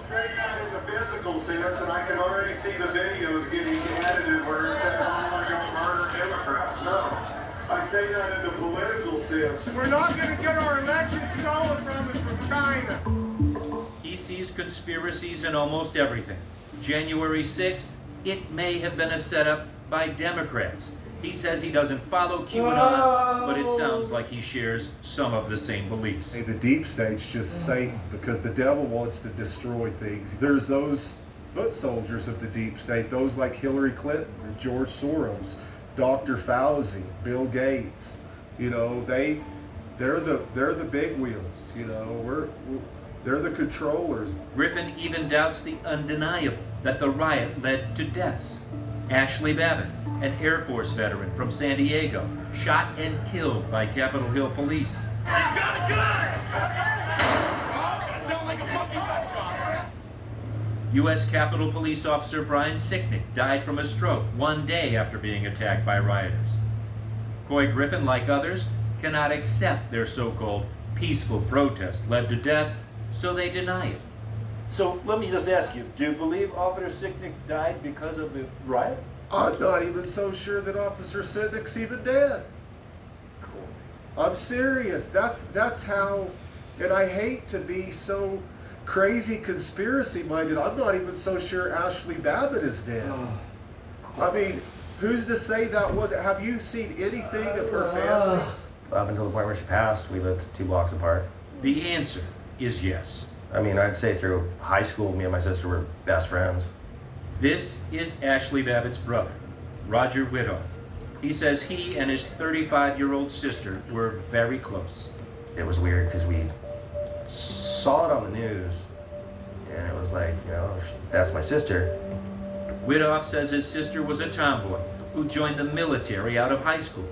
say that in the physical sense, and I can already see the videos getting edited where it says, I want to go murder Democrats. No. I say that in the political sense. We're not going to get our election stolen from us from China. He sees conspiracies in almost everything. January 6th, it may have been a setup by Democrats. He says he doesn't follow QAnon, but it sounds like he shares some of the same beliefs. Hey, the deep state's just Satan because the devil wants to destroy things. There's those foot soldiers of the deep state, those like Hillary Clinton and George Soros, Dr. Fauci, Bill Gates. You know, they're the big wheels. You know, they're the controllers. Griffin even doubts the undeniable, that the riot led to deaths. Ashley Babbitt, an Air Force veteran from San Diego, shot and killed by Capitol Hill police. He's got a gun! That sounds like a fucking gunshot. U.S. Capitol Police Officer Brian Sicknick died from a stroke one day after being attacked by rioters. Coy Griffin, like others, cannot accept their so-called peaceful protest led to death, so they deny it. So let me just ask you, do you believe Officer Sicknick died because of the riot? I'm not even so sure that Officer Sicknick's even dead. Cool. I'm serious. That's how, and I hate to be so crazy conspiracy minded. I'm not even so sure Ashley Babbitt is dead. Cool. I mean, who's to say that wasn't? Have you seen anything of her family? Up until the point where she passed, we lived 2 blocks apart. The answer is yes. I mean, I'd say through high school, me and my sister were best friends. This is Ashley Babbitt's brother, Roger Whithoff. He says he and his 35-year-old sister were very close. It was weird because we saw it on the news, and it was like, you know, that's my sister. Whithoff says his sister was a tomboy who joined the military out of high school.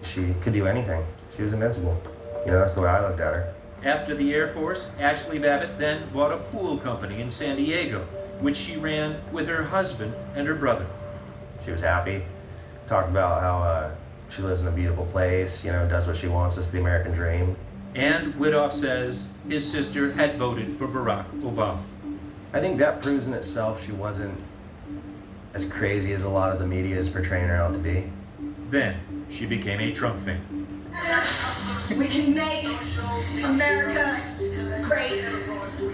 She could do anything. She was invincible. You know, that's the way I looked at her. After the Air Force, Ashley Babbitt then bought a pool company in San Diego, which she ran with her husband and her brother. She was happy. Talked about how she lives in a beautiful place, you know, does what she wants. It's the American dream. And Whithoff says his sister had voted for Barack Obama. I think that proves in itself she wasn't as crazy as a lot of the media is portraying her out to be. Then she became a Trump fan. We can make America great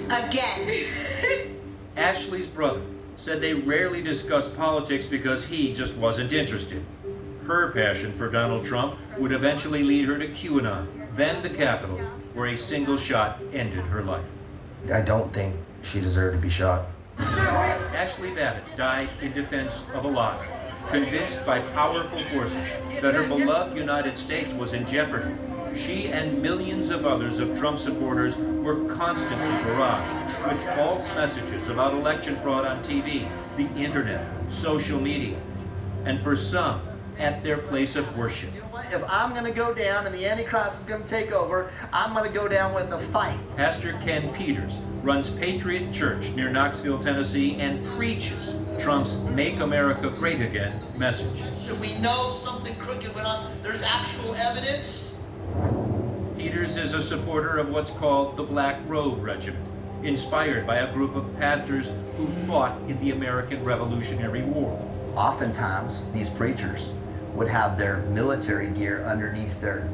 again. Ashley's brother said they rarely discussed politics because he just wasn't interested. Her passion for Donald Trump would eventually lead her to QAnon, then the Capitol, where a single shot ended her life. I don't think she deserved to be shot. Ashley Babbitt died in defense of a lie, convinced by powerful forces that her beloved United States was in jeopardy. She and millions of others of Trump supporters were constantly barraged with false messages about election fraud on TV, the internet, social media, and for some, at their place of worship. You know what? If I'm going to go down and the Antichrist is going to take over, I'm going to go down with a fight. Pastor Ken Peters runs Patriot Church near Knoxville, Tennessee, and preaches Trump's Make America Great Again message. So we know something crooked went on. There's actual evidence. Peters is a supporter of what's called the Black Robe Regiment, inspired by a group of pastors who fought in the American Revolutionary War. Oftentimes, these preachers would have their military gear underneath their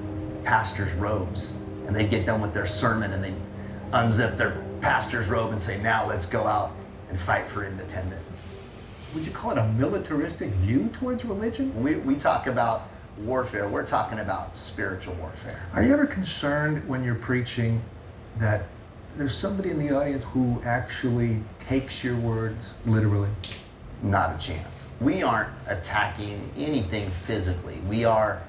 pastor's robes, and they'd get done with their sermon and they'd unzip their pastor's robe and say, now let's go out and fight for independence. Would you call it a militaristic view towards religion? When we talk about warfare, we're talking about spiritual warfare. Are you ever concerned when you're preaching that there's somebody in the audience who actually takes your words literally? Not a chance. We aren't attacking anything physically. We are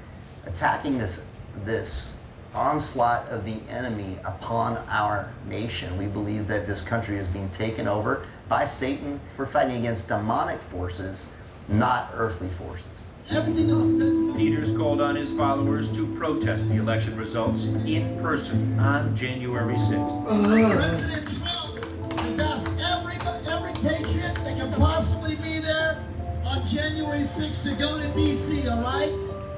attacking this onslaught of the enemy upon our nation. We believe that this country is being taken over by Satan. We're fighting against demonic forces, not earthly forces. Everything that was said. Peters called on his followers to protest the election results in person on January 6th. President Trump has asked every patriot that can possibly be there on January 6th to go to D.C., all right?